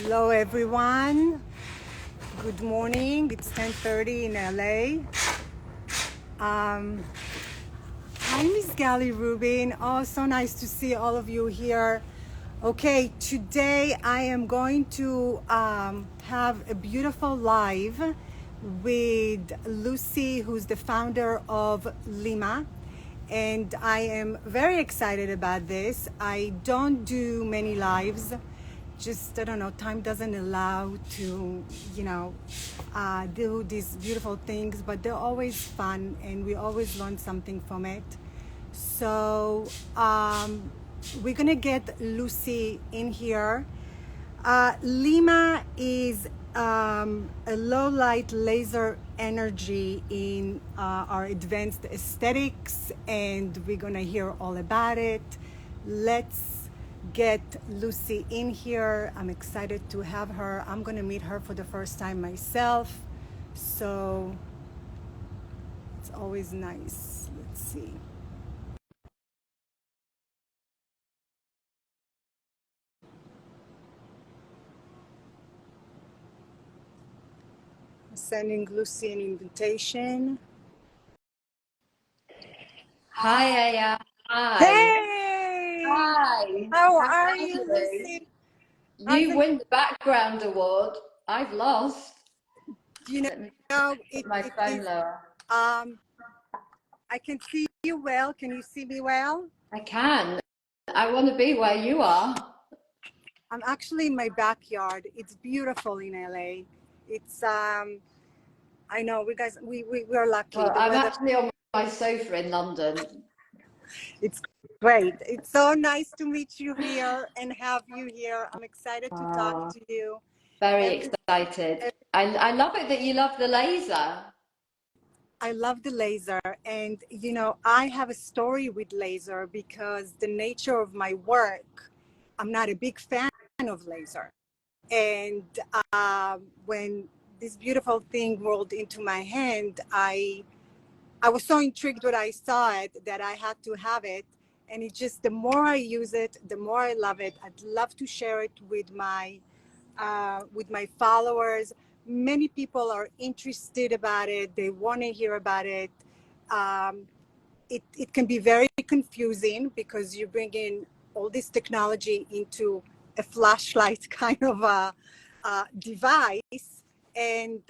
Hello everyone, good morning. It's 10:30 in LA. Hi Miss Gally Rubin. Oh, so nice to see all of you here. Okay, today I am going to have a beautiful live with Lucy, who's the founder of Lima, and I am very excited about this. I don't do many lives, just I don't know, time doesn't allow to do these beautiful things, but they're always fun and we always learn something from it. So we're gonna get Lucy in here. Lima is a low light laser energy in our advanced aesthetics, and we're gonna hear all about it. Let's get Lucy in here. I'm excited to have her. I'm gonna meet her for the first time myself, so it's always nice. Let's see. Sending Lucy an invitation. Hi, Aya. Hi. Hey! Hi. How How are are you, you? Lucy? You win the background award. I've lost. You Let me know, put my it phone is, lower. I can see you well. Can you see me well? I can. I want to be where you are. I'm actually in my backyard. It's beautiful in LA. It's, I know we're lucky. Well, The I'm weather, actually on my sofa in London. it's great. It's so nice to meet you here and have you here. I'm excited to talk Oh, to you. very Every, excited. I love it that you love the laser. I love the laser, and I have a story with laser because the nature of my work, I'm not a big fan of laser. And when this beautiful thing rolled into my hand, I was so intrigued when I saw it that I had to have it. And it just, the more I use it, the more I love it. I'd love to share it with my followers. Many people are interested about it. They want to hear about it. Um, it can be very confusing because you bring in all this technology into a flashlight kind of a device. And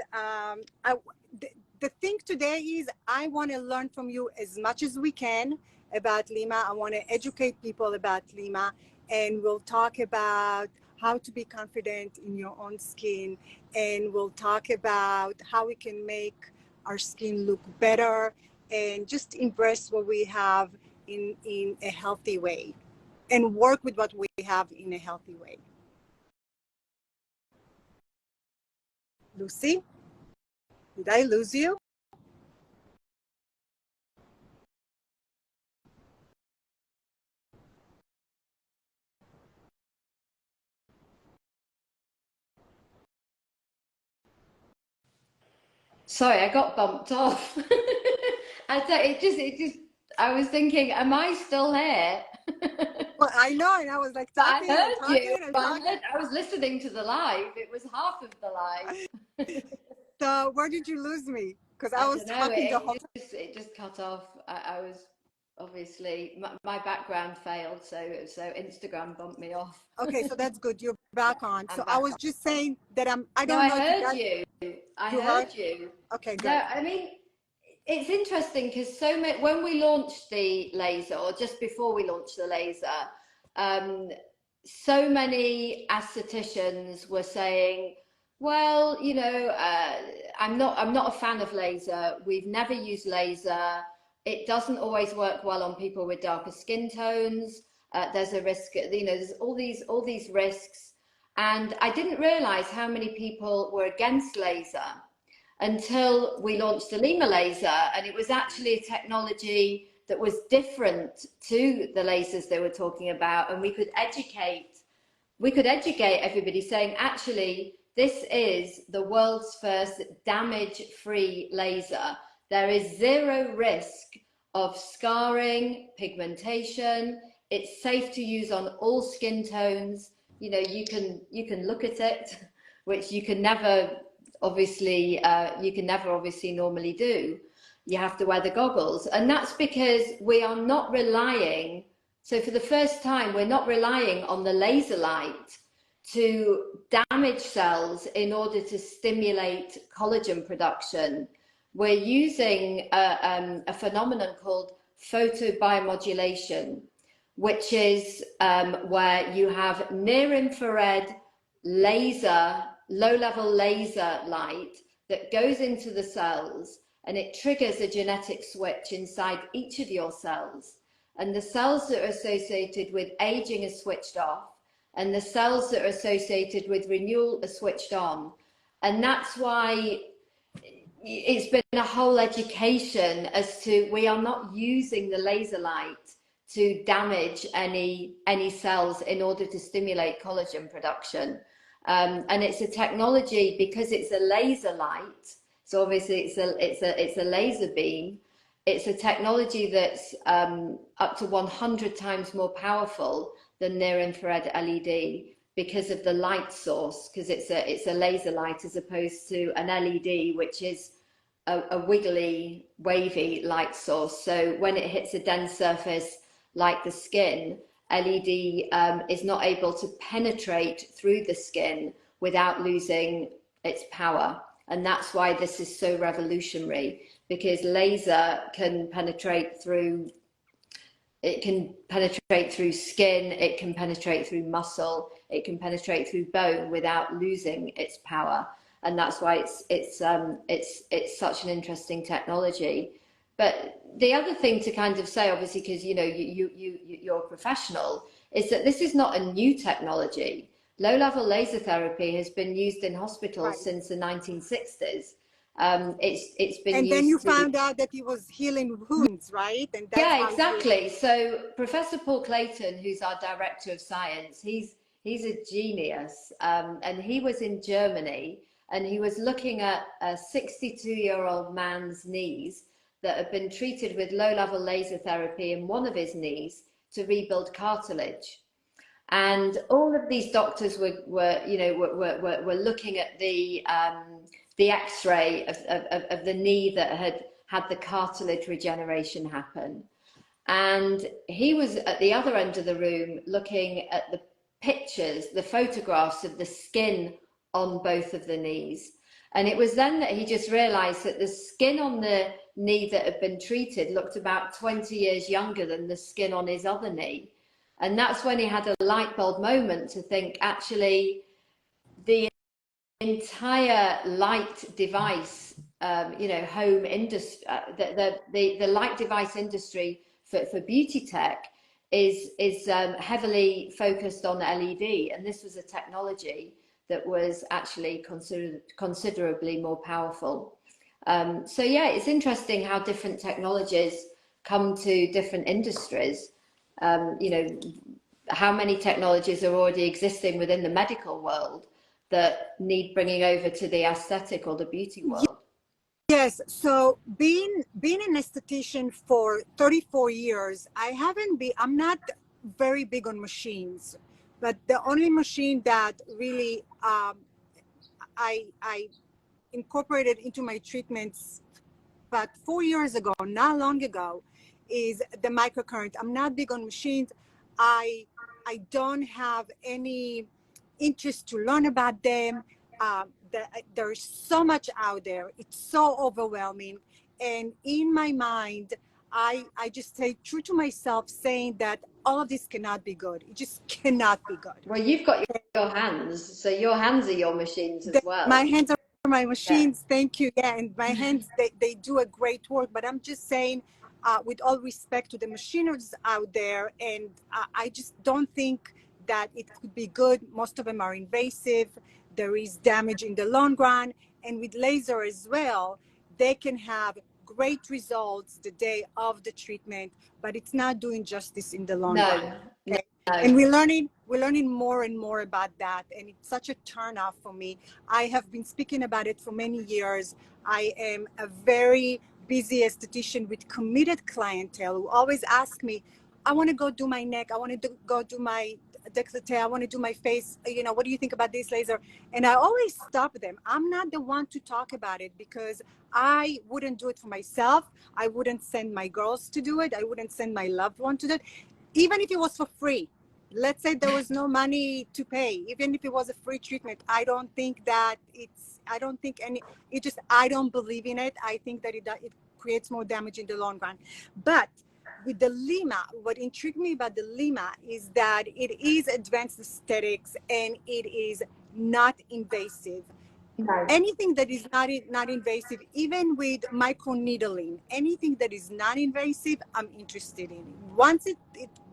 the thing today is I want to learn from you as much as we can about Lima. I want to educate people about Lima, and we'll talk about how to be confident in your own skin, and we'll talk about how we can make our skin look better and just embrace what we have in a healthy way and work with what we have in a healthy way. Lucy, did I lose you? Sorry, I got bumped off. I was thinking, am I still here? Well, I know, and I was like I talking and heard you. talking and talking. I was listening to the live. It was half of the live. So where did you lose me? Because I I was don't know. talking the whole time. It just cut off. I was obviously my background failed, so Instagram bumped me off. Okay, so that's good. You're back on. I'm So I back was on. just saying that I No, don't I know if you heard guys, you. I you heard? heard you. Okay, No, good. I mean it's interesting because so many when we launched the laser, or just before we launched the laser, um, so many aestheticians were saying, well, I'm not a fan of laser. We've never used laser. It doesn't always work well on people with darker skin tones. There's a risk, there's all these risks. And I didn't realize how many people were against laser until we launched the Lima Laser, and it was actually a technology that was different to the lasers they were talking about, and we could educate everybody saying, actually, this is the world's first damage-free laser. There is zero risk of scarring, pigmentation. It's safe to use on all skin tones. you know, you can look at it, which you can never obviously normally do. You have to wear the goggles, and that's because we are not relying. So for the first time, we're not relying on the laser light to damage cells in order to stimulate collagen production. We're using a phenomenon called photobiomodulation, which is where you have near-infrared laser, low-level laser light that goes into the cells, and it triggers a genetic switch inside each of your cells. And the cells that are associated with aging are switched off, and the cells that are associated with renewal are switched on. And that's why it's been a whole education as to, we are not using the laser light to damage any cells in order to stimulate collagen production. And it's a technology, because it's a laser light, so obviously it's a laser beam. It's a technology that's up to 100 times more powerful than near-infrared LED, because of the light source, because it's a laser light as opposed to an LED, which is a wiggly, wavy light source. So when it hits a dense surface like the skin, LED is not able to penetrate through the skin without losing its power. And that's why this is so revolutionary, because laser can penetrate through, it can penetrate through skin, it can penetrate through muscle, it can penetrate through bone without losing its power. And that's why it's such an interesting technology. But the other thing to kind of say, obviously, because you know you're a professional, is that this is not a new technology. Low-level laser therapy has been used in hospitals since the 1960s. It's been and used. then you found out that he was healing wounds, right? And that's yeah, exactly. So Professor Paul Clayton, who's our director of science, he's a genius, and he was in Germany, and he was looking at a 62-year-old man's knees that had been treated with low-level laser therapy in one of his knees to rebuild cartilage. And all of these doctors were looking at the X-ray of the knee that had the cartilage regeneration happen. And he was at the other end of the room looking at the pictures, the photographs of the skin on both of the knees. And it was then that he just realized that the skin on the knee that had been treated looked about 20 years younger than the skin on his other knee. And that's when he had a light bulb moment to think, actually, the entire light device, home industry, the light device industry for beauty tech is heavily focused on LED, and this was a technology that was actually considerably more powerful. So yeah, it's interesting how different technologies come to different industries. How many technologies are already existing within the medical world that need bringing over to the aesthetic or the beauty world. Yes, so being an esthetician for 34 years, I'm not very big on machines, but the only machine that really I incorporated into my treatments about 4 years ago, not long ago, is the microcurrent. I'm not big on machines. I don't have any interest to learn about them. There's so much out there. It's so overwhelming. And in my mind, I just stay true to myself, saying that all of this cannot be good. It just cannot be good. Well, you've got your hands, so your hands are your machines as well. My hands are my machines. Yeah. Thank you. Yeah, and my hands, they do a great work. But I'm just saying, with all respect to the machiners out there, and I just don't think that it could be good. Most of them are invasive. There is damage in the long run. And with laser as well, they can have great results the day of the treatment, but it's not doing justice in the long run. Okay? No. And we're learning more and more about that. And it's such a turnoff for me. I have been speaking about it for many years. I am a very busy esthetician with committed clientele who always ask me, I want to go do my neck. I want to go do décolleté. I want to do my face. What do you think about this laser? And I always stop them. I'm not the one to talk about it because I wouldn't do it for myself. I wouldn't send my girls to do it. I wouldn't send my loved one to do it, even if it was for free. Let's say there was no money to pay, even if it was a free treatment. I don't think that I don't think I don't believe in it. I think that it creates more damage in the long run. But with the Lima, what intrigued me about the Lima is that it is advanced aesthetics and it is not invasive. No. Anything that is not invasive, even with microneedling, anything that is non invasive, I'm interested in. Once it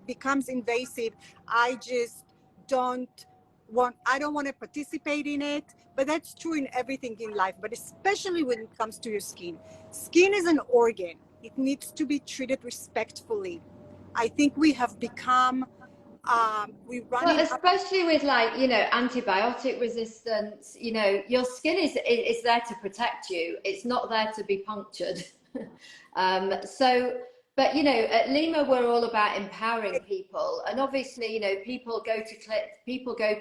becomes invasive, I just don't I don't want to participate in it. But that's true in everything in life, but especially when it comes to your skin. Skin is an organ. It needs to be treated respectfully. I think we have become we run Well, it up. especially with antibiotic resistance, your skin is there to protect you. It's not there to be punctured. But at Lima, we're all about empowering people, and obviously, people go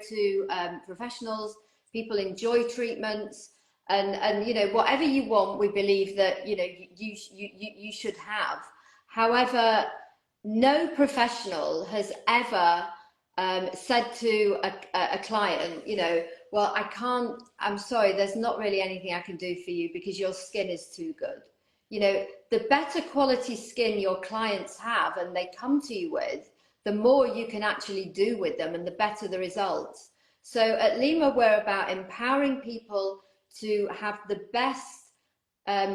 to professionals, people enjoy treatments, and whatever you want, we believe that you should have. However, no professional has ever said to a client, well, I'm sorry, there's not really anything I can do for you because your skin is too good. The better quality skin your clients have and they come to you with, the more you can actually do with them and the better the results. So at Lima, we're about empowering people to have the best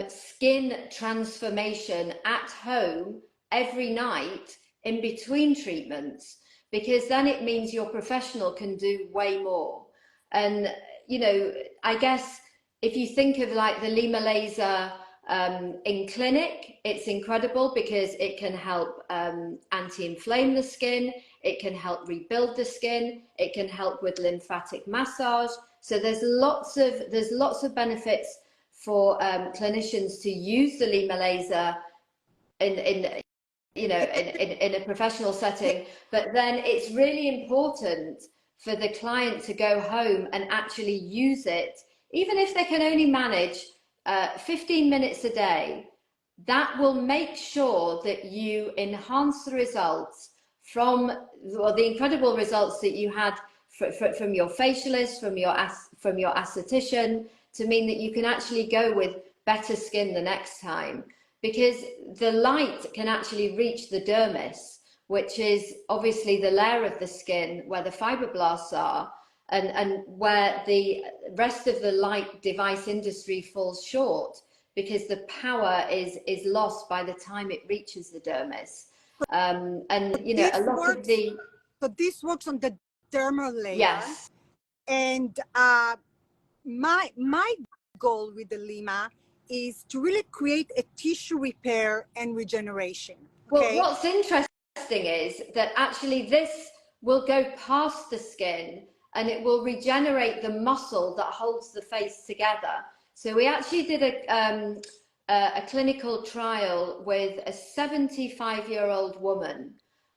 skin transformation at home every night in between treatments, because then it means your professional can do way more. And I guess if you think of like the Lima laser in clinic, it's incredible because it can help anti-inflame the skin, it can help rebuild the skin, it can help with lymphatic massage. So there's lots of benefits for clinicians to use the Lima laser in a professional setting. But then it's really important for the client to go home and actually use it, even if they can only manage 15 minutes a day. That will make sure that you enhance the results from the incredible results that you had from your facialist, from your aesthetician, to mean that you can actually go with better skin the next time, because the light can actually reach the dermis, which is obviously the layer of the skin where the fibroblasts are, and where the rest of the light device industry falls short because the power is lost by the time it reaches the dermis. A lot of the... So this works on the dermal layer. Yes. And my goal with the Lima is to really create a tissue repair and regeneration. Okay? Well, what's interesting is that actually this will go past the skin and it will regenerate the muscle that holds the face together. So we actually did a clinical trial with a 75-year-old woman,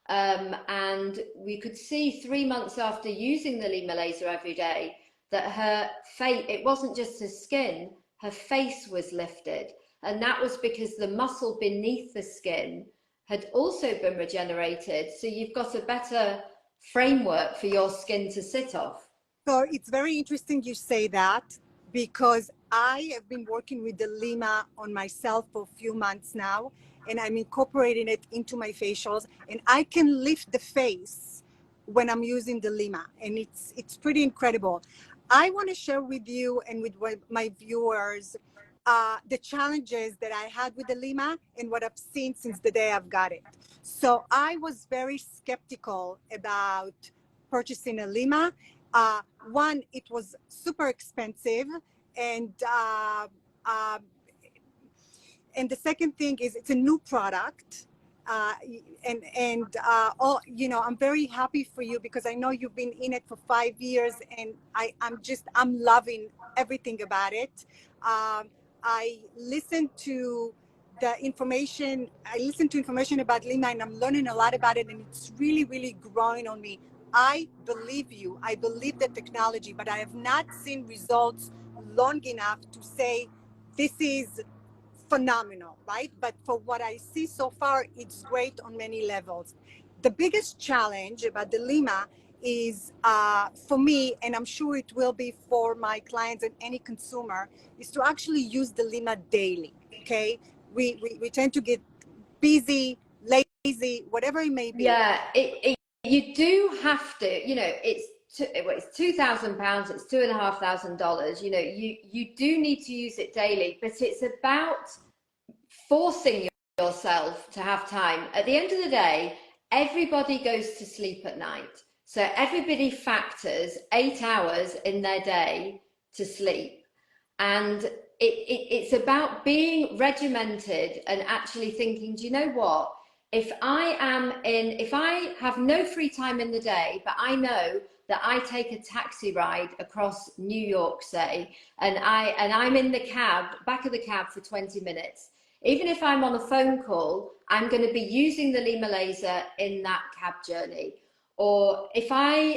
and we could see 3 months after using the Lima laser every day that her face, it wasn't just her skin, her face was lifted. And that was because the muscle beneath the skin had also been regenerated. So you've got a better framework for your skin to sit off. So it's very interesting you say that, because I have been working with the Lima on myself for a few months now, and I'm incorporating it into my facials, and I can lift the face when I'm using the Lima, and it's pretty incredible. I want to share with you and with my viewers the challenges that I had with the Lima and what I've seen since the day I've got it. So I was very skeptical about purchasing a Lima. One, it was super expensive, and the second thing is it's a new product. I'm very happy for you because I know you've been in it for 5 years, and I'm loving everything about it. I listened to information about Lima, and I'm learning a lot about it, and it's really, really growing on me. I believe you. I believe the technology, but I have not seen results long enough to say this is phenomenal, right? But for what I see so far, it's great on many levels. The biggest challenge about the Lima is for me, and I'm sure it will be for my clients and any consumer, is to actually use the Lima daily. Okay, we tend to get busy, lazy, whatever it may be. Yeah, you do have to, you know, it's £2,000, it's $2,500. You know, you do need to use it daily, but it's about forcing yourself to have time. At the end of the day, everybody goes to sleep at night. So everybody factors 8 hours in their day to sleep. And it's about being regimented and actually thinking, do you know what? If I have no free time in the day, but I know that I take a taxi ride across New York, say, and I'm in the back of the cab for 20 minutes. Even if I'm on a phone call, I'm going to be using the Lima Laser in that cab journey. Or if I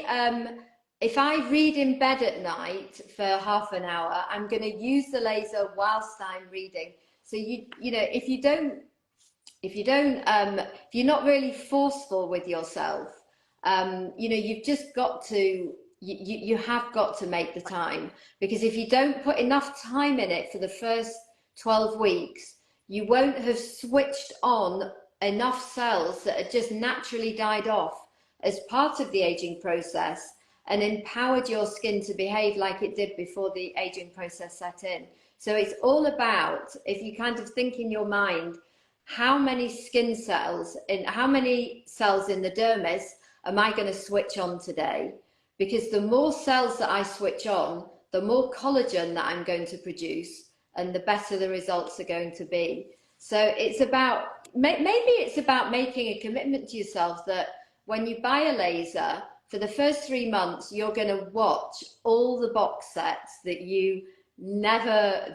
read in bed at night for half an hour, I'm going to use the laser whilst I'm reading. So you know, if you're not really forceful with yourself, you know, you've just got to, you have got to make the time, because if you don't put enough time in it for the first 12 weeks, you won't have switched on enough cells that had just naturally died off as part of the aging process and empowered your skin to behave like it did before the aging process set in. So it's all about, if you kind of think in your mind, how many skin cells and how many cells in the dermis am I going to switch on today? Because the more cells that I switch on, the more collagen that I'm going to produce and the better the results are going to be. So it's about, maybe it's about making a commitment to yourself that when you buy a laser, for the first 3 months, you're going to watch all the box sets that you never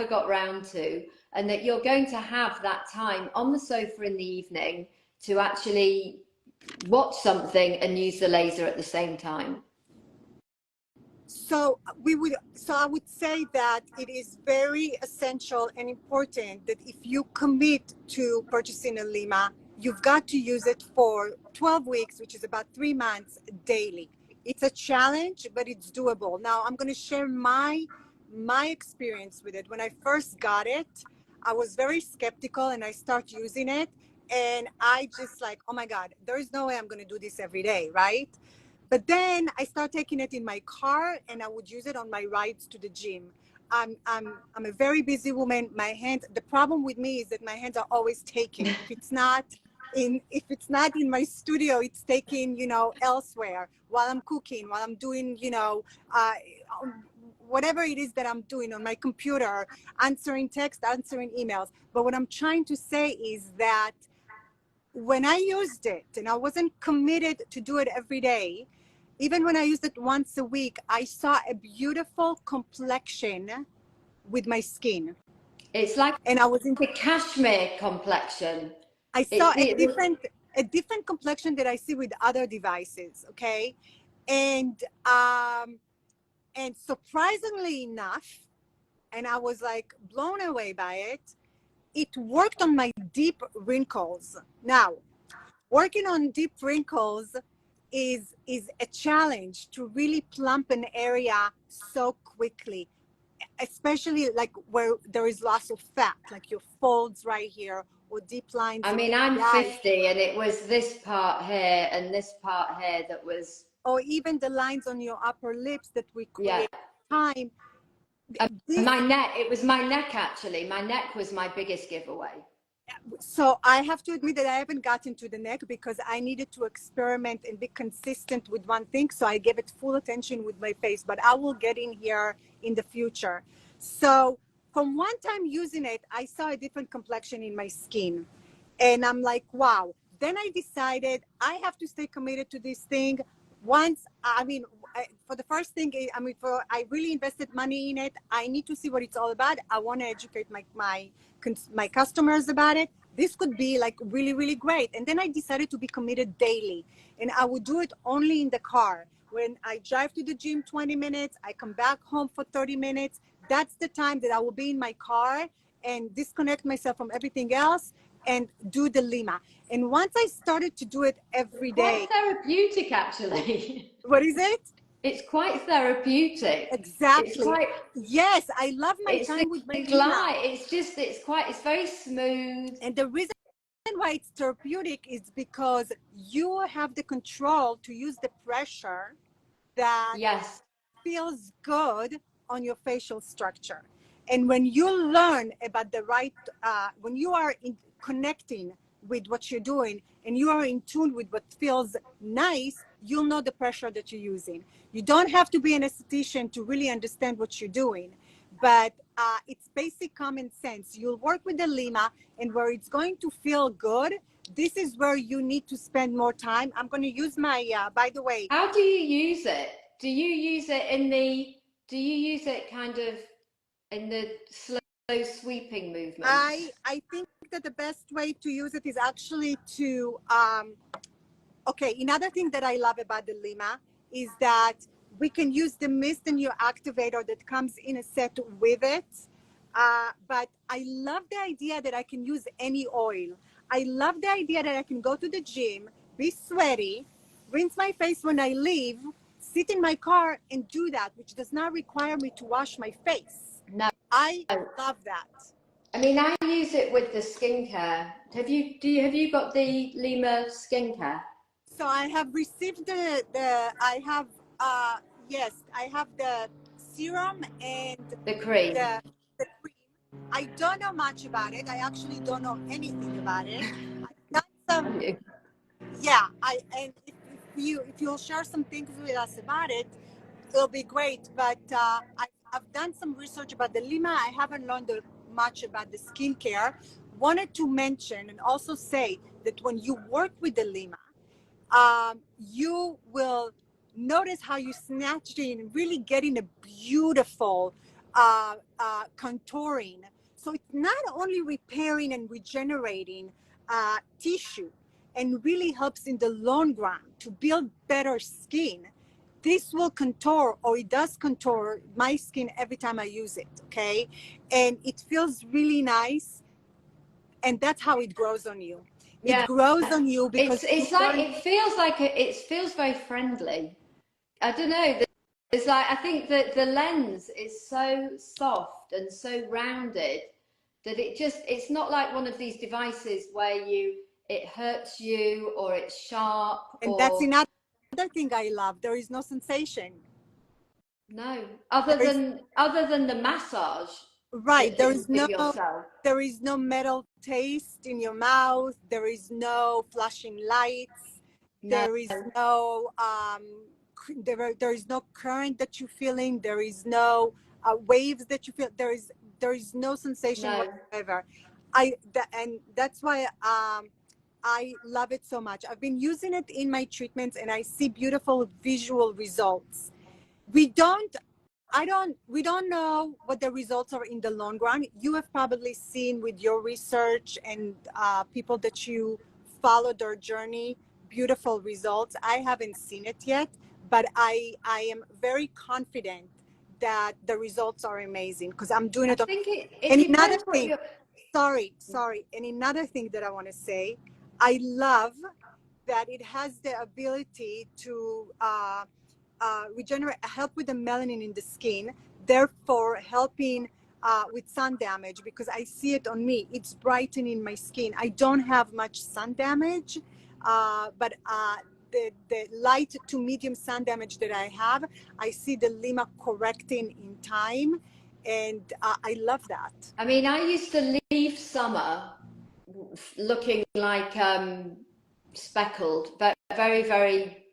got round to, and that you're going to have that time on the sofa in the evening to actually watch something and use the laser at the same time. So I would say that it is very essential and important that if you commit to purchasing a Lima, you've got to use it for 12 weeks, which is about 3 months daily. It's a challenge, but it's doable. Now I'm going to share my experience with it. When I first got it, I was very skeptical and I started using it, and I just like, oh my God, there is no way I'm going to do this every day, right? But then I started taking it in my car, and I would use it on my rides to the gym. I'm a very busy woman. My hands. The problem with me is that my hands are always taken. If it's not in my studio, it's taken, you know, elsewhere while I'm cooking, while I'm doing, you know, whatever it is that I'm doing on my computer, answering text, answering emails. But what I'm trying to say is that when I used it, and I wasn't committed to do it every day, even when I used it once a week, I saw a beautiful complexion with my skin. It's like And I was in the cashmere complexion. I It's saw a different complexion that I see with other devices, okay? And and surprisingly enough, and I was like blown away by it, it worked on my deep wrinkles. Now, working on deep wrinkles is a challenge to really plump an area so quickly, especially like where there is loss of fat, like your folds right here or deep lines I in mean, I'm the eyes, 50 and it was this part here and this part here that was, or even the lines on your upper lips that we yeah. create time. This My neck, it was my neck actually. My neck was my biggest giveaway. So I have to admit that I haven't gotten to the neck because I needed to experiment and be consistent with one thing. So I gave it full attention with my face, but I will get in here in the future. So from one time using it, I saw a different complexion in my skin. And I'm like, wow. Then I decided I have to stay committed to this thing. For the first thing, I really invested money in it. I need to see what it's all about. I want to educate my customers about it. this could be like really, really great. And then I decided to be committed daily, and I would do it only in the car. When I drive to the gym 20 minutes, I come back home for 30 minutes. That's the time that I will be in my car and disconnect myself from everything else and do the Lima. And once I started to do it every Quite day, therapeutic, actually. what is it? It's quite therapeutic. It's Exactly. quite, Yes, I love my it's the time with my Lima. glide. It's just, it's very smooth. And the reason why it's therapeutic is because you have the control to use the pressure that Yes. feels good on your facial structure. And when you learn about the right, when you are connecting with what you're doing and you are in tune with what feels nice, you'll know the pressure that you're using. You don't have to be an esthetician to really understand what you're doing, but it's basic common sense. You'll work with the Lima, and where it's going to feel good, this is where you need to spend more time. I'm going to use my, by the way. How do you use it? Do you use it in the, do you use it kind of in the slow sweeping movements? I think that the best way to use it is actually to okay, another thing that I love about the Lima is that we can use the mist and your activator that comes in a set with it. But I love the idea that I can use any oil. I love the idea that I can go to the gym, be sweaty, rinse my face when I leave, sit in my car and do that, which does not require me to wash my face. No. I love that. I mean, I use it with the skincare. Have you got the Lima skincare? So I have received I have yes, I have the serum and The cream. the cream. I don't know much about it. I actually don't know anything about it. I've done some, yeah. And if you'll share some things with us about it, it'll be great. But I've done some research about the Lima. I haven't learned much about the skincare. Wanted to mention and also say that when you work with the Lima, you will notice how you snatched in, really getting a beautiful contouring. So it's not only repairing and regenerating tissue, and really helps in the long run to build better skin. This will contour, or it does contour my skin every time I use it, okay? And it feels really nice, and that's how it grows on you. Yeah. It grows on you because it's like, it feels like it feels very friendly. I don't know. It's like, I think that the lens is so soft and so rounded that it's not like one of these devices where it hurts you or it's sharp and that's or another thing I love. There is no sensation. no, There other than the massage right. that you give yourself. There is no metal taste in your mouth. There is no flashing lights. No, There is no there is no current that you're feeling. There is no waves that you feel. There is no sensation no. whatsoever. And that's why I love it so much. I've been using it in my treatments, and I see beautiful visual results. We don't we don't know what the results are in the long run. You have probably seen with your research and people that you follow their journey, beautiful results. I haven't seen it yet, but I am very confident that the results are amazing because I'm doing I it. think it And another depends what thing, you're. sorry. And another thing that I want to say, I love that it has the ability to regenerate, help with the melanin in the skin, therefore helping with sun damage, because I see it on me. It's brightening my skin. I don't have much sun damage, but the light to medium sun damage that I have, I see the Lima correcting in time, and I love that. I mean, I used to leave summer looking like speckled, but very, very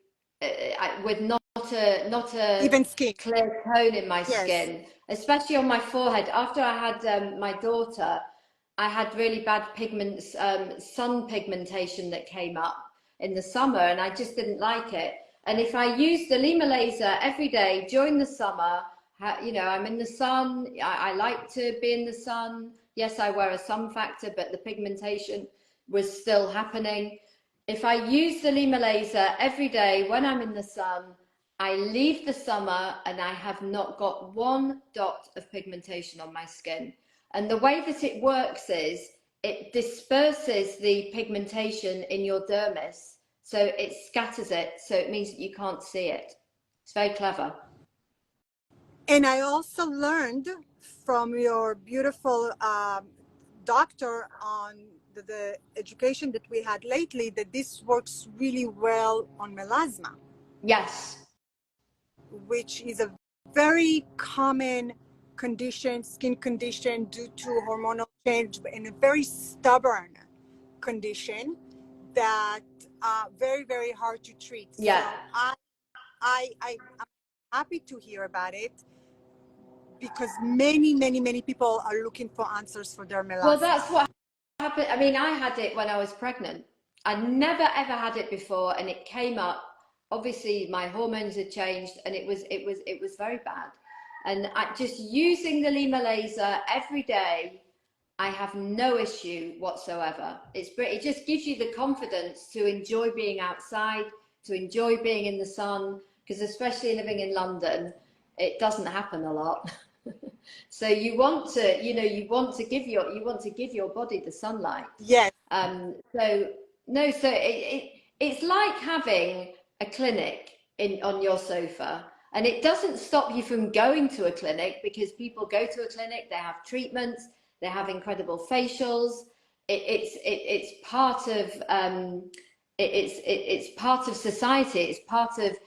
with not a Even skin. clear tone in my Yes. skin, especially on my forehead. After I had my daughter, I had really bad pigments, sun pigmentation that came up in the summer, and I just didn't like it. And if I used the Lima laser every day during the summer, you know, I'm in the sun. I like to be in the sun. Yes, I wear a sun factor, but the pigmentation was still happening. If I use the Lima laser every day when I'm in the sun, I leave the summer and I have not got one dot of pigmentation on my skin. And the way that it works is it disperses the pigmentation in your dermis. So it scatters it. So it means that you can't see it. It's very clever. And I also learned from your beautiful doctor on the education that we had lately that this works really well on melasma. Yes. Which is a very common condition, skin condition due to hormonal change, and a very stubborn condition that very, very hard to treat. Yeah. So I'm happy to hear about it because many people are looking for answers for their melasma. Well, that's what happened. I mean, I had it when I was pregnant. I never ever had it before, and it came up. Obviously, my hormones had changed, and it was very bad. And just using the Lima laser every day, I have no issue whatsoever. It just gives you the confidence to enjoy being outside, to enjoy being in the sun, because especially living in London, it doesn't happen a lot. So you want to, you know, you want to give your body the sunlight. Yes. So no, so it's like having a clinic on your sofa, and it doesn't stop you from going to a clinic, because people go to a clinic, they have treatments, they have incredible facials. It's part of it's part of society.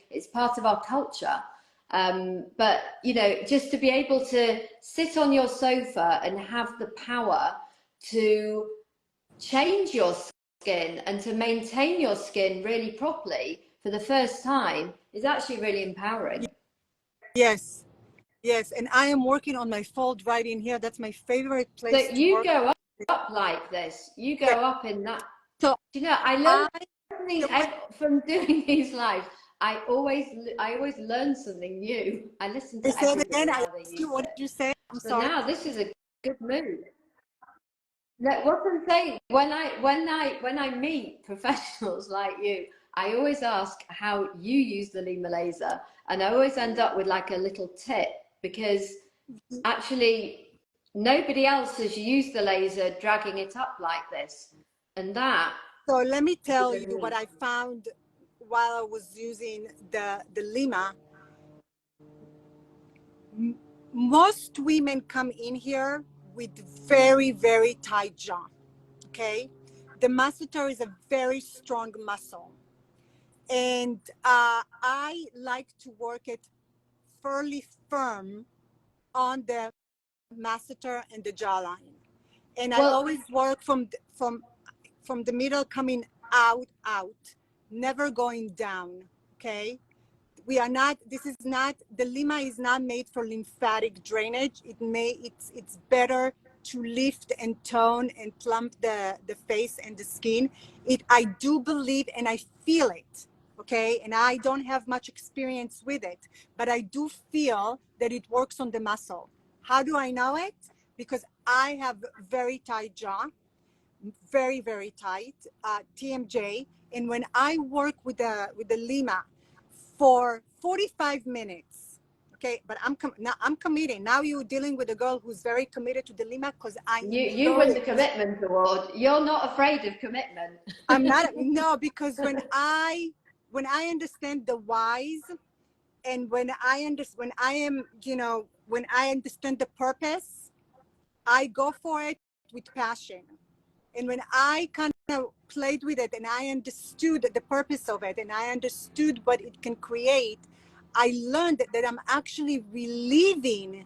It's part of our culture. But you know, just to be able to sit on your sofa and have the power to change your skin and to maintain your skin really properly for the first time is actually really empowering. Yes. Yes, and I am working on my fold right in here. That's my favorite So place to you work. go up like this. You go up in that. So You know, I learned something from doing these lives. I always learn something new. I listen to say it everybody again. I how they asked you, use what it. did you say? I'm So sorry. now this is a good move. No, what I'm saying, when I meet professionals like you, I always ask how you use the Lima laser, and I always end up with like a little tip, because actually nobody else has used the laser dragging it up like this, and that. So let me tell is a you what I found while I was using the Lima. Most women come in here with very tight jaw. Okay, the masseter is a very strong muscle, and I like to work it fairly firm on the masseter and the jawline, and I Well, always work from the middle coming out, never going down. Okay, we are not, this is not, the Lima is not made for lymphatic drainage. It's better to lift and tone and plump the face and the skin. I do believe, and I feel it, okay, and I don't have much experience with it, but I do feel that it works on the muscle. How do I know it? Because I have very tight jaw, very tight, TMJ, and when I work with the Lima for 45 minutes, okay, but now I'm committing. Now you're dealing with a girl who's very committed to the Lima, because I you enjoy win the it. commitment award. You're not afraid of commitment. I'm not, no, because when I understand the whys, and when I am, you know, when I understand the purpose, I go for it with passion. And when I kind of played with it and I understood the purpose of it and I understood what it can create, I learned that I'm actually releasing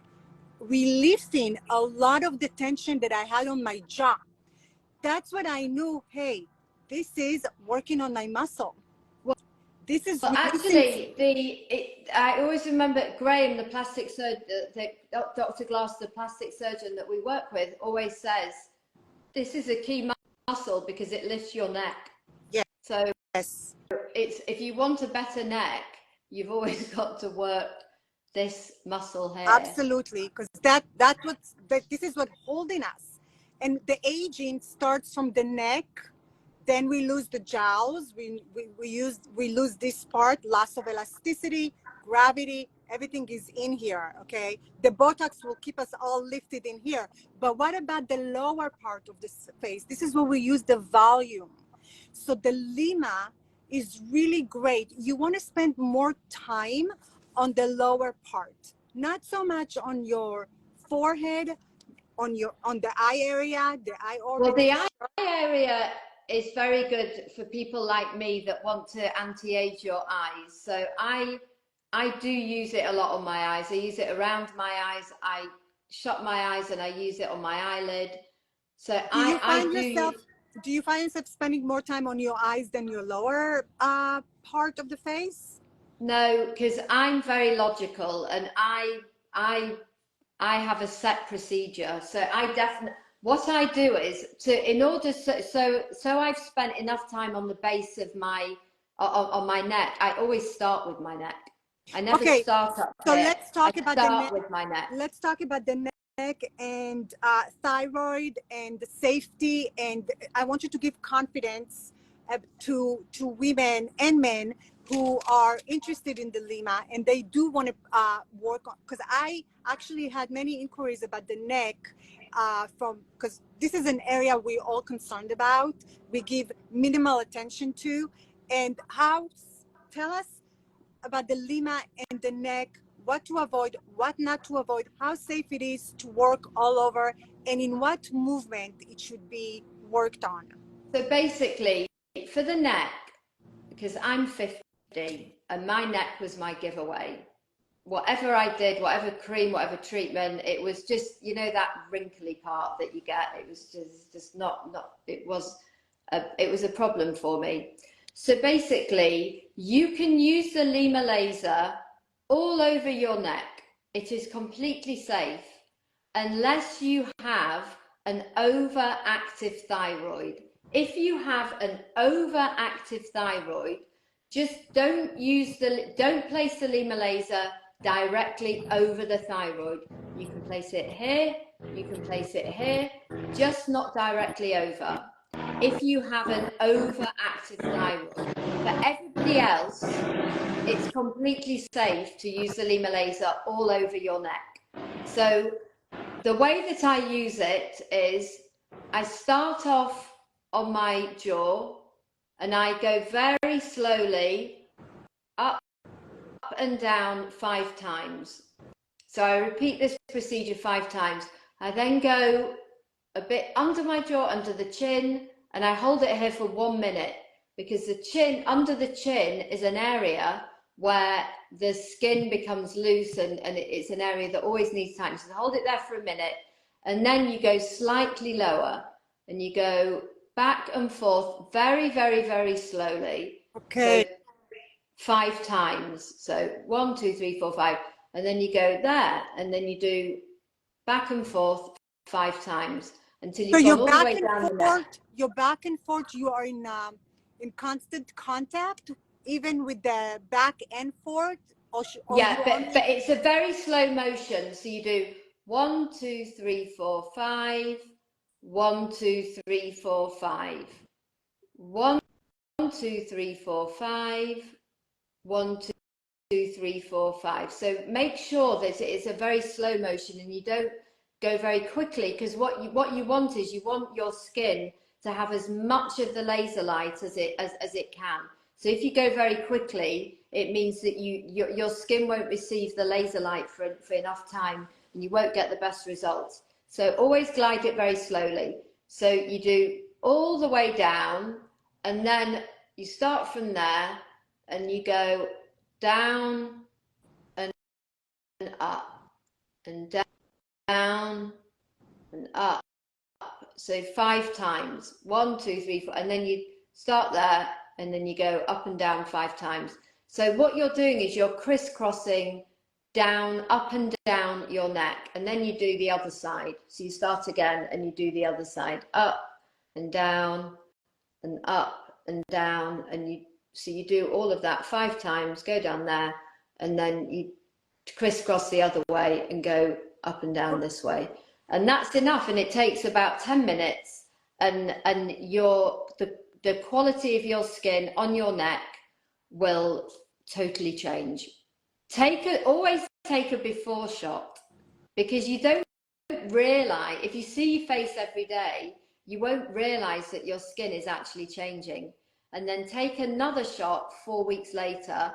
a lot of the tension that I had on my jaw. That's when I knew, hey, this is working on my muscle. This is Well, releasing. actually, I always remember Graham, the plastic surgeon, Dr. Glass, the plastic surgeon that we work with, always says, this is a key muscle because it lifts your neck. Yes. So if you want a better neck, you've always got to work this muscle here. Absolutely, because this is what holding us, and the aging starts from the neck. Then we lose the jowls. We lose this part, loss of elasticity, gravity. Everything is in here. Okay, the Botox will keep us all lifted in here. But what about the lower part of the face? This is where we use the volume. So the Lima is really great. You want to spend more time on the lower part, not so much on your forehead, on the eye area, the eye Well, organs. the eye area is very good for people like me that want to anti-age your eyes. So I do use it a lot on my eyes. I use it around my eyes. I shut my eyes and I use it on my eyelid. So Do you find yourself spending more time on your eyes than your lower part of the face? No, because I'm very logical and I have a set procedure. So I definitely, what I do is in order, so I've spent enough time on the base of on my neck. I always start with my neck. I never start up so here. let's talk I about the start neck. with my neck. Let's talk about the neck and thyroid and the safety. And I want you to give confidence to women and men who are interested in the Lima and they do want to work on. Because I actually had many inquiries about the neck because this is an area we're all concerned about. We give minimal attention to. And tell us about the Lima and the neck, what to avoid, what not to avoid, how safe it is to work all over, and in what movement it should be worked on. So basically, for the neck, because I'm 50 and my neck was my giveaway. Whatever I did, whatever cream, whatever treatment, it was just, you know, that wrinkly part that you get. It was just not. It was a problem for me. So basically, you can use the Lima laser all over your neck. It is completely safe unless you have an overactive thyroid. If you have an overactive thyroid, just don't place the Lima laser directly over the thyroid. You can place it here, you can place it here, just not directly over. If you have an overactive thyroid, for everybody else, it's completely safe to use the Lima laser all over your neck. So the way that I use it is I start off on my jaw and I go very slowly up and down 5 times. So I repeat this procedure 5 times. I then go a bit under my jaw, under the chin, and I hold it here for 1 minute because under the chin is an area where the skin becomes loose and it's an area that always needs time. So hold it there for a minute and then you go slightly lower and you go back and forth very, very, very slowly. Okay. So 5 times. So 1, 2, 3, 4, 5. And then you go there and then you do back and forth 5 times until you've gone all the way down the neck. You're back and forth. You are in constant contact, even with the back and forth. Yeah, but it's a very slow motion. So you do 1, 2, 3, 4, 5. 1, 2, 3, 4, 5. 1, 2, 3, 4, 5. 1, 2, 3, 4, 5. So make sure that it's a very slow motion and you don't go very quickly, because what you want is you want your skin to have as much of the laser light as it can. So if you go very quickly, it means that your skin won't receive the laser light for enough time and you won't get the best results. So always glide it very slowly. So you do all the way down and then you start from there and you go down and up and down and up. So 5 times. 1, 2, 3, 4, and then you start there and then you go up and down 5 times. So what you're doing is you're crisscrossing down, up and down your neck, and then you do the other side. So you start again and you do the other side, up and down and up and down, and so you do all of that 5 times, go down there, and then you crisscross the other way and go up and down this way. And that's enough. And it takes about 10 minutes. And the quality of your skin on your neck will totally change. Always take a before shot, because you don't realize, if you see your face every day, you won't realize that your skin is actually changing. And then take another shot 4 weeks later,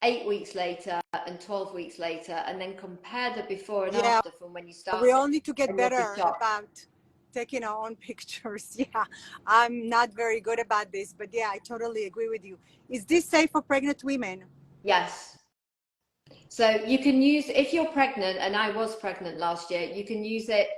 8 weeks later, and 12 weeks later, and then compare the before and after from when you started. We all need to get better about taking our own pictures. Yeah, I'm not very good about this, but yeah, I totally agree with you. Is this safe for pregnant women? Yes. So you can use, if you're pregnant, and I was pregnant last year, you can use it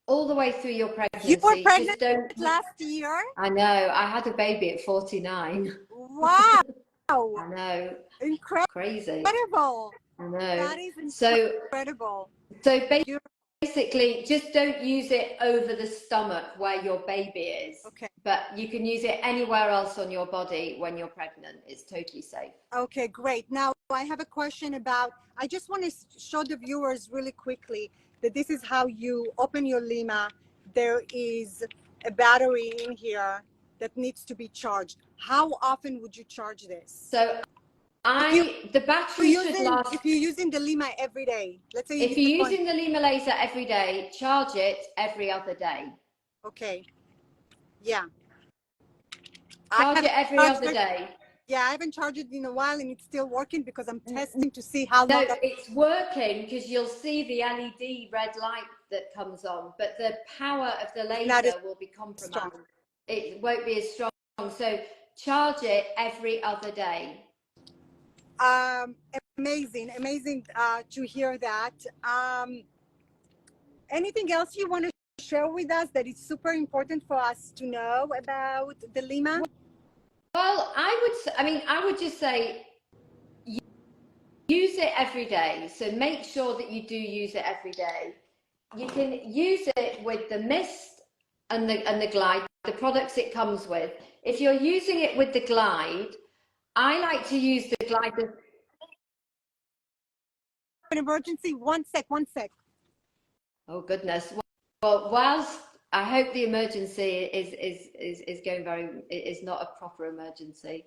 all the way through your pregnancy. You were pregnant last year? I know. I had a baby at 49. Wow. I know. Incredible. Crazy. Incredible. I know. That is incredible. So basically, just don't use it over the stomach where your baby is. Okay. But you can use it anywhere else on your body when you're pregnant. It's totally safe. Okay, great. Now I have a question about, I just want to show the viewers really quickly that this is how you open your Lima. There is a battery in here that needs to be charged. How often would you charge this? So the battery should last. If you're using the Lima every day, let's say if you're using the Lima Laser every day, charge it every other day. Okay. Yeah. Charge it every other day. Yeah, I haven't charged it in a while, and it's still working because I'm testing to see how long. No, it's working because you'll see the LED red light that comes on, but the power of the laser will be compromised. Strong. It won't be as strong. So charge it every other day. Amazing to hear that. Anything else you want to share with us that is super important for us to know about the Lima? Well, I would just say use it every day. So make sure that you do use it every day. You can use it with the mist and the glide, the products it comes with. If you're using it with the glide, I like to use the glide. An emergency, one sec. Oh goodness. Well, whilst I hope the emergency is going is not a proper emergency.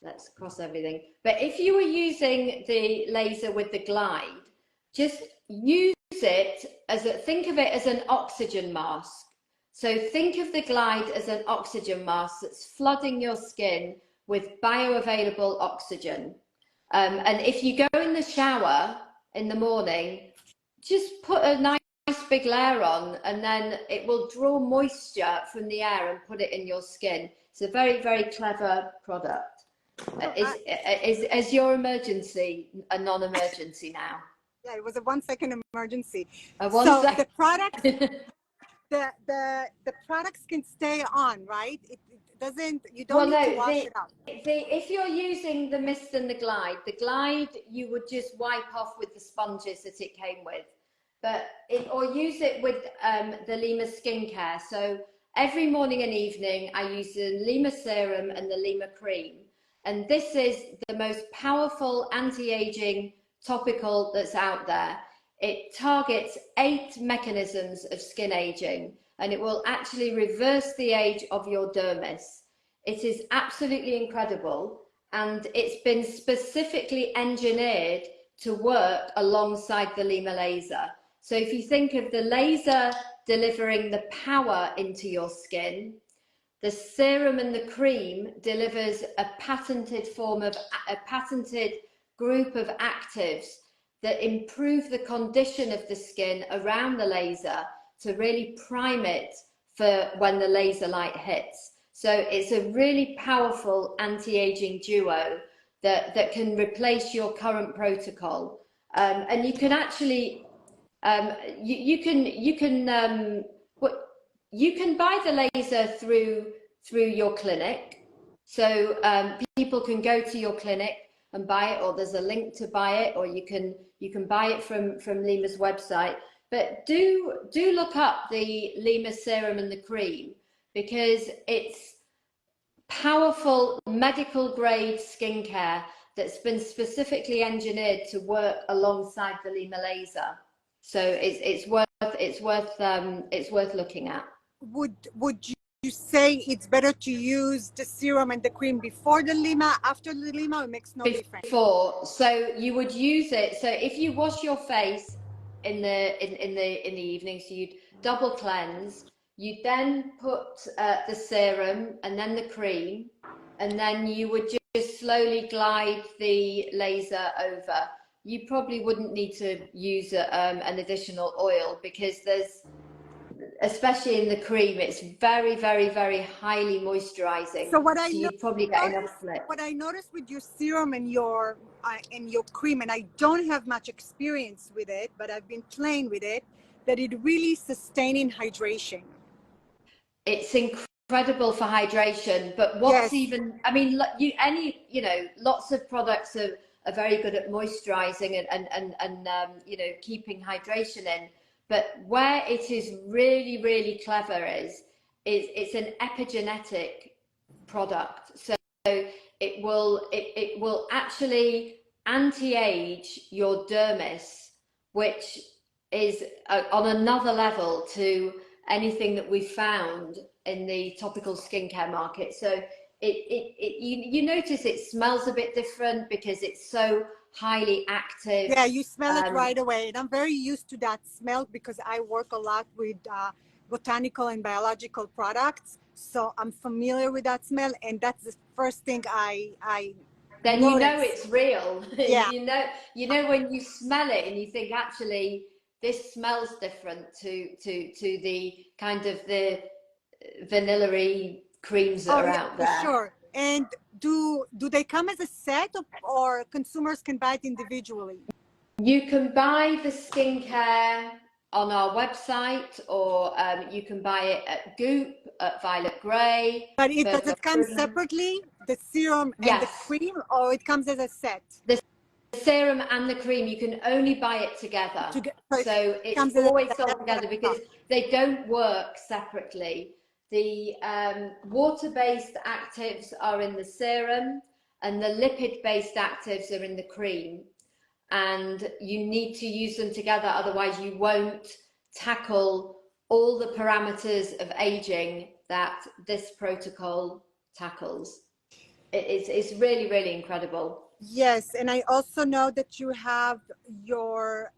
Let's cross everything. But if you were using the laser with the glide, just use it think of it as an oxygen mask. So think of the glide as an oxygen mask that's flooding your skin with bioavailable oxygen. And if you go in the shower in the morning, just put a nice big layer on, and then it will draw moisture from the air and put it in your skin. It's a very, very clever product. Is your emergency a non-emergency now? Yeah, it was a 1 second emergency. The product, the products can stay on, right? It doesn't. You don't need to wash it out. If you're using the mist and the glide you would just wipe off with the sponges that it came with. Or use it with the Lima skincare. So every morning and evening, I use the Lima serum and the Lima cream. And this is the most powerful anti-aging topical that's out there. It targets 8 mechanisms of skin aging, and it will actually reverse the age of your dermis. It is absolutely incredible, and it's been specifically engineered to work alongside the Lima Laser. So if you think of the laser delivering the power into your skin, the serum and the cream delivers a patented group of actives that improve the condition of the skin around the laser to really prime it for when the laser light hits. So it's a really powerful anti-aging duo that can replace your current protocol. And you can actually you can buy the laser through your clinic. So people can go to your clinic and buy it, or there's a link to buy it, or you can buy it from Lima's website. But do look up the Lima serum and the cream, because it's powerful medical grade skincare that's been specifically engineered to work alongside the Lima Laser. So it's worth looking at. Would you say it's better to use the serum and the cream before the Lima, after the Lima? It makes no difference. Before, so you would use it. So if you wash your face in the evening, so you'd double cleanse. You'd then put the serum and then the cream, and then you would just slowly glide the laser over. You probably wouldn't need to use an additional oil, because there's, especially in the cream, it's very, very, very highly moisturizing. So So you'd probably get enough slip. What I noticed with your serum and your cream, and I don't have much experience with it, but I've been playing with it, that it really sustaining hydration. It's incredible for hydration, but what's even, I mean, lots of products are very good at moisturizing and keeping hydration in. But where it is really, really clever is it's an epigenetic product. So it will actually anti-age your dermis, which is on another level to anything that we've found in the topical skincare market. So you notice it smells a bit different because it's so highly active. Yeah, you smell it right away. And I'm very used to that smell because I work a lot with botanical and biological products. So I'm familiar with that smell, and that's the first thing I then notice. You know it's real. Yeah. you know when you smell it and you think, actually this smells different to the kind of the vanilla-y creams that are out there. For sure. And do they come as a set, or consumers can buy it individually? You can buy the skincare on our website, or you can buy it at Goop, at Violet Grey. But does it come separately, the serum and the cream, or it comes as a set? The serum and the cream, you can only buy it together. So it's always sold together because they don't work separately. The water-based actives are in the serum, and the lipid-based actives are in the cream. And you need to use them together, otherwise you won't tackle all the parameters of aging that this protocol tackles. It's really, really incredible. Yes, and I also know that you have your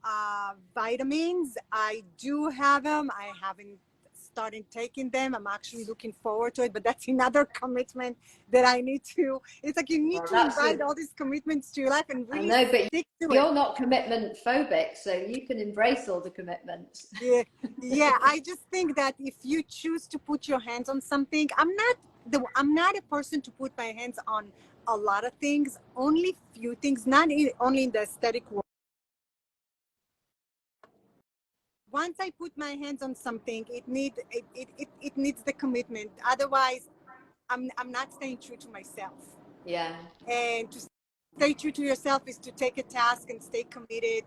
vitamins. I do have them. I haven't started taking them. I'm actually looking forward to it, but that's another commitment that I need to. It's like you need to invite all these commitments to your life and really stick to it. You're not commitment phobic, so you can embrace all the commitments. Yeah. I just think that if you choose to put your hands on something, I'm not a person to put my hands on a lot of things, only few things, not only in the aesthetic world. Once I put my hands on something, it needs the commitment. Otherwise, I'm not staying true to myself. Yeah. And to stay true to yourself is to take a task and stay committed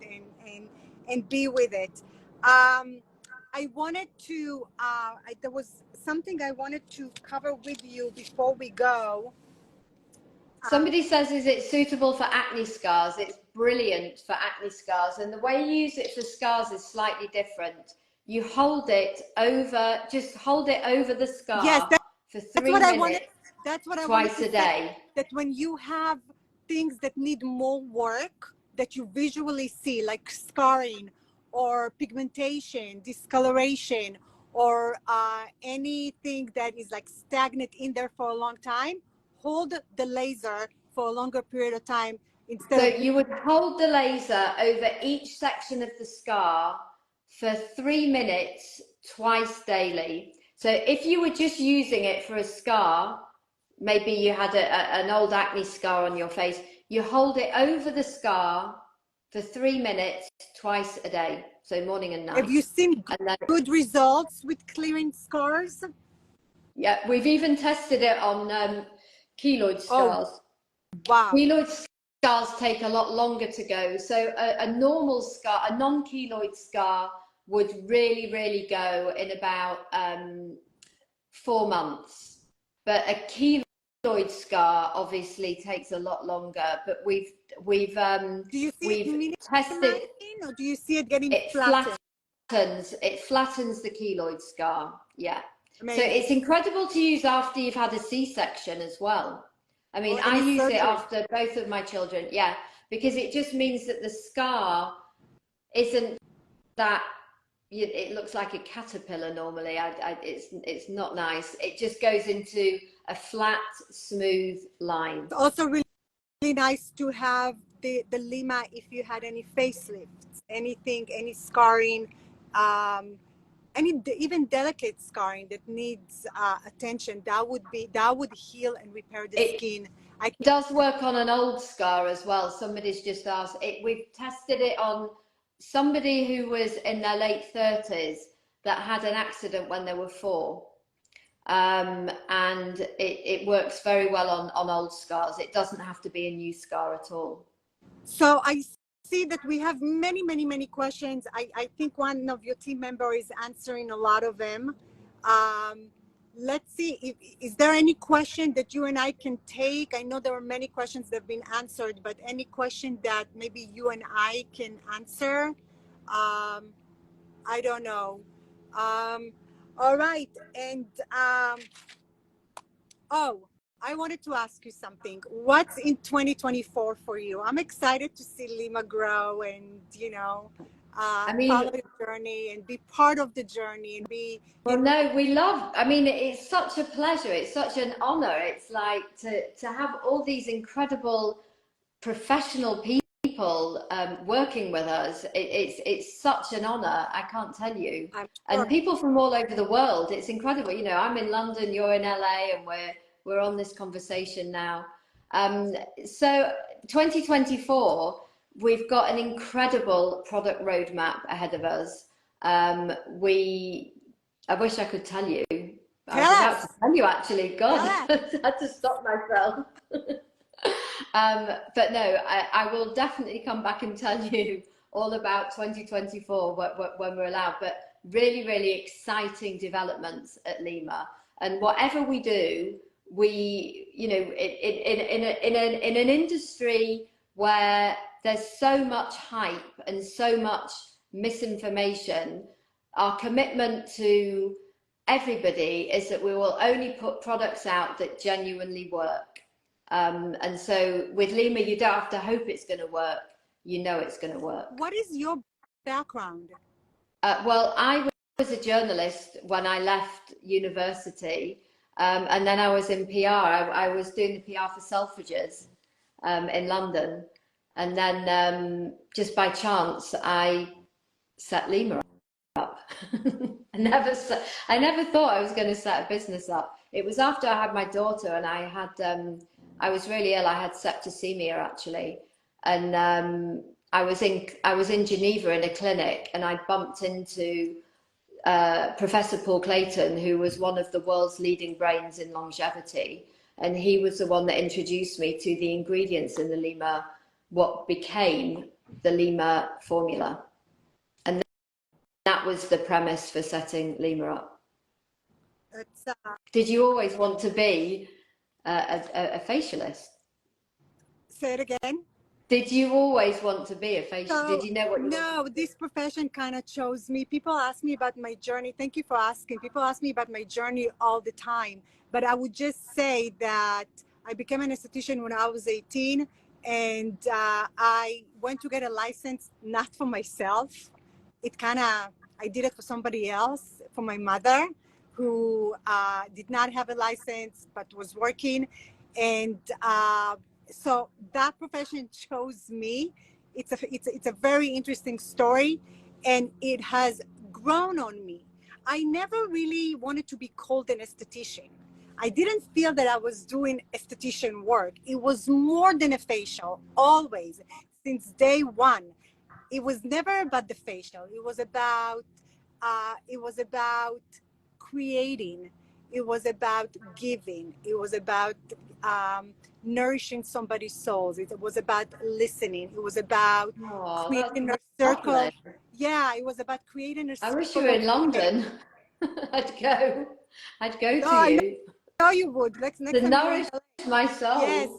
and be with it. I wanted to, there was something I wanted to cover with you before we go. Somebody says, is it suitable for acne scars? It's brilliant for acne scars. And the way you use it for scars is slightly different. You hold it over, just hold it over the scar for 3 minutes, that's what I twice a day. That when you have things that need more work, that you visually see, like scarring or pigmentation, discoloration, or anything that is like stagnant in there for a long time, hold the laser for a longer period of time. So you would hold the laser over each section of the scar for 3 minutes, twice daily. So if you were just using it for a scar, maybe you had an old acne scar on your face, you hold it over the scar for 3 minutes, twice a day. So morning and night. Have you seen good results with clearing scars? Yeah, we've even tested it on keloid scars. Oh, wow. Keloid scars take a lot longer to go. So a normal scar, a non-keloid scar, would really, really go in about 4 months. But a keloid keloid scar obviously takes a lot longer, but Do you see it we've tested minimizing, or do you see it getting it flattened? it flattens the keloid scar. Yeah. So Amazing. it's incredible to use after you've had a C-section as well. I mean, Or I any use it surgery. after both of my children, yeah, because it just means that the scar isn't that it looks like a caterpillar normally. It's not nice. It just goes into a flat, smooth line. It's also really nice to have the Lima if you had any facelifts, anything, any scarring, any even delicate scarring that needs attention. That would heal and repair the skin. It does work on an old scar as well. Somebody's just asked it. We've tested it on somebody who was in their late 30s that had an accident when they were 4. And it works very well on old scars. It doesn't have to be a new scar at all. So I see that we have many questions. I think one of your team members is answering a lot of them. Let's see, is there any question that you and I can take? I know there are many questions that have been answered, but any question that maybe you and I can answer? I don't know. All right. And oh, I wanted to ask you something. What's in 2024 for you? I'm excited to see Lima grow and, follow the journey and be part of the journey and be. Well, no, I mean, it's such a pleasure. It's such an honor. It's like to have all these incredible professional people working with us. It's such an honor. I can't tell you. I'm sure. And people from all over the world. It's incredible. You know, I'm in London, you're in LA, and we're on this conversation now. So 2024, we've got an incredible product roadmap ahead of us. I wish I could tell you. I was about to tell you, actually. God, I had to stop myself. But no, I will definitely come back and tell you all about 2024 when we're allowed. But really exciting developments at Lima. And whatever we do, in an industry where there's so much hype and so much misinformation, our commitment to everybody is that we will only put products out that genuinely work. And so with Lima, you don't have to hope it's going to work. You know it's going to work. What is your background? Well, I was a journalist when I left university. And then I was in PR. I was doing the PR for Selfridges in London. And then just by chance, I set Lima up. I never thought I was going to set a business up. It was after I had my daughter and I was really ill. I had septicemia actually. And I was in Geneva in a clinic and I bumped into Professor Paul Clayton, who was one of the world's leading brains in longevity. And he was the one that introduced me to the ingredients in the Lima, what became the Lima formula. And that was the premise for setting Lima up. Did you always want to be a facialist? Say it again. Did you always want to be a facialist? Did you know what you No, this profession kind of chose me. People ask me about my journey. Thank you for asking. People ask me about my journey all the time. But I would just say that I became an esthetician when I was 18. And I went to get a license, not for myself. I did it for somebody else, for my mother, who did not have a license, but was working. And so that profession chose me. It's a very interesting story, and it has grown on me. I never really wanted to be called an esthetician. I didn't feel that I was doing esthetician work. It was more than a facial, always, since day one. It was never about the facial. It was about creating. It was about giving. It was about nourishing somebody's souls. It was about listening. It was about creating a circle. Lovely. Yeah, it was about creating a circle. I wish you were in London. I'd go to you. No, you would. Next time my soul. Yes.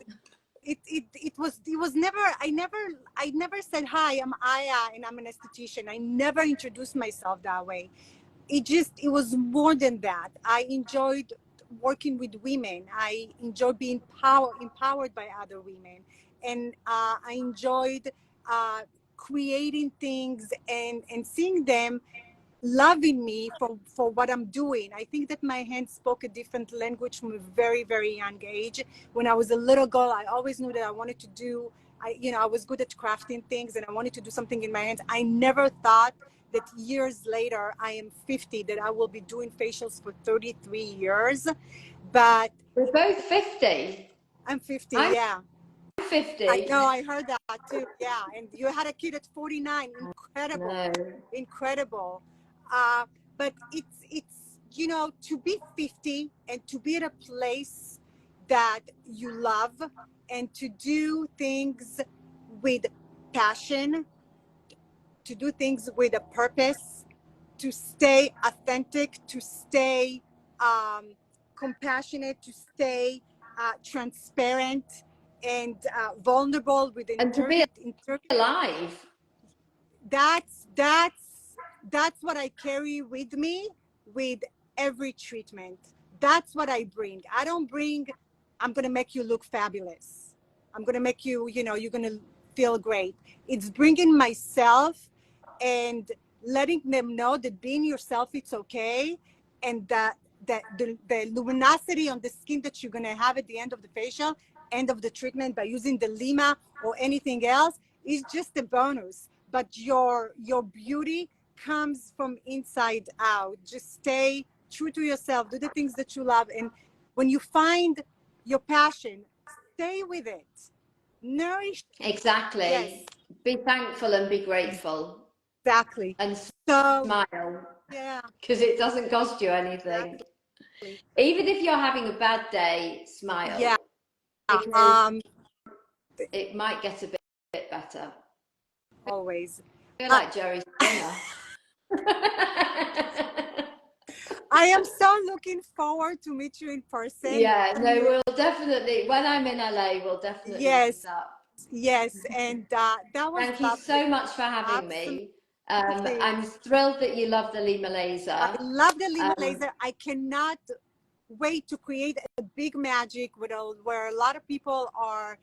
It was never, I never said, hi, I'm Aya and I'm an esthetician. I never introduced myself that way. It was more than that. I enjoyed working with women. I enjoyed being empowered by other women. And I enjoyed creating things and seeing them loving me for what I'm doing. I think that my hands spoke a different language from a very, very young age. When I was a little girl, I always knew that I wanted to do, I was good at crafting things and I wanted to do something in my hands. I never thought that years later, I am 50, that I will be doing facials for 33 years. But we're both 50. I'm 50, I'm yeah. 50. I know, I heard that too. Yeah, and you had a kid at 49. Incredible, incredible. But it's to be 50 and to be at a place that you love and to do things with passion, to do things with a purpose, to stay authentic, to stay compassionate, to stay transparent and vulnerable with and to be integrity. alive. That's what I carry with me with every treatment. That's what I bring. I don't bring, I'm going to make you look fabulous. I'm going to make you, you're going to feel great. It's bringing myself and letting them know that being yourself, it's okay. And that the luminosity on the skin that you're going to have at the end of the facial, end of the treatment by using the Lima or anything else is just a bonus. But your beauty comes from inside out. Just stay true to yourself. Do the things that you love. And when you find your passion, stay with it. Nourish. Exactly. Yes. Be thankful and be grateful. Exactly. And so smile. Yeah. Because it doesn't cost you anything. Exactly. Even if you're having a bad day, smile. Yeah. Because it might get a bit better. Always. I feel like Jerry Springer. I am so looking forward to meet you in person. Yeah, no, we'll definitely, when I'm in LA, we'll definitely meet up. Yes, and that was Thank you so much for having me. I'm thrilled that you love the LYMA Laser. I love the LYMA Laser. I cannot wait to create a big magic where a lot of people are,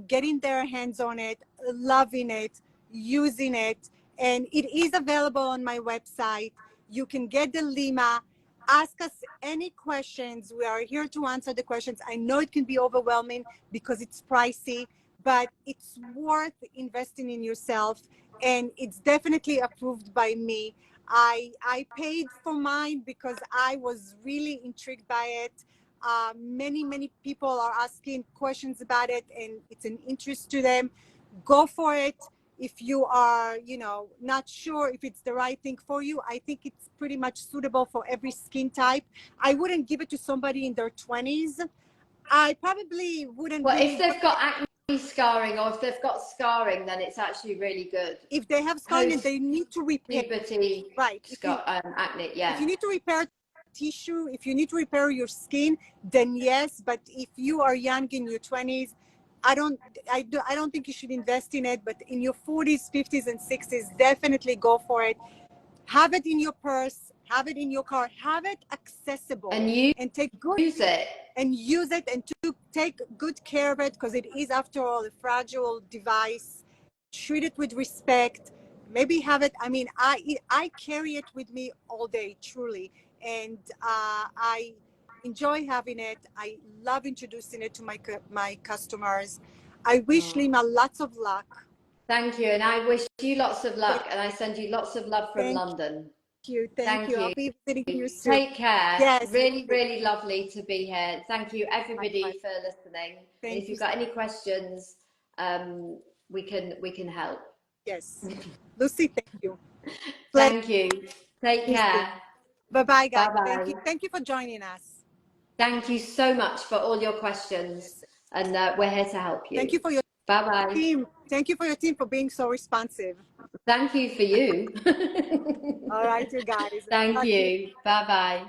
getting their hands on it, loving it, using it. And it is available on my website. You can get the Lima. Ask us any questions. We are here to answer the questions. I know it can be overwhelming because it's pricey, but it's worth investing in yourself. And it's definitely approved by me. I paid for mine because I was really intrigued by it. Many people are asking questions about it and it's an interest to them. Go for it. If you are, not sure if it's the right thing for you, I think it's pretty much suitable for every skin type. I wouldn't give it to somebody in their 20s. I probably wouldn't. Well, if they've got acne scarring or if they've got scarring, then it's actually really good. If they have scarring and they need to repair. Puberty, right. Acne, yeah. If you need to repair tissue, if you need to repair your skin, then yes. But if you are young in your 20s, I don't think you should invest in it. But in your 40s, 50s, and 60s, definitely go for it. Have it in your purse, have it in your car, have it accessible, and use it and to take good care of it, because it is, after all, a fragile device. Treat it with respect. Maybe have it. I mean, I carry it with me all day, truly, and I enjoy having it. I love introducing it to my customers. I wish Lima lots of luck. Thank you, and I wish you lots of luck, and I send you lots of love from London. Thank you. I'll be visiting you soon. Take care. Yes. Really lovely to be here. Thank you, everybody, for listening. And if you've got any questions, we can help. Yes. Lucy, thank you. Thank you. Take care. Bye-bye, guys. Bye-bye. Thank you for joining us. Thank you so much for all your questions, and we're here to help you. Thank you for your team. Thank you for your team for being so responsive. Thank you for you. All right, you guys. Thank you. Bye-bye.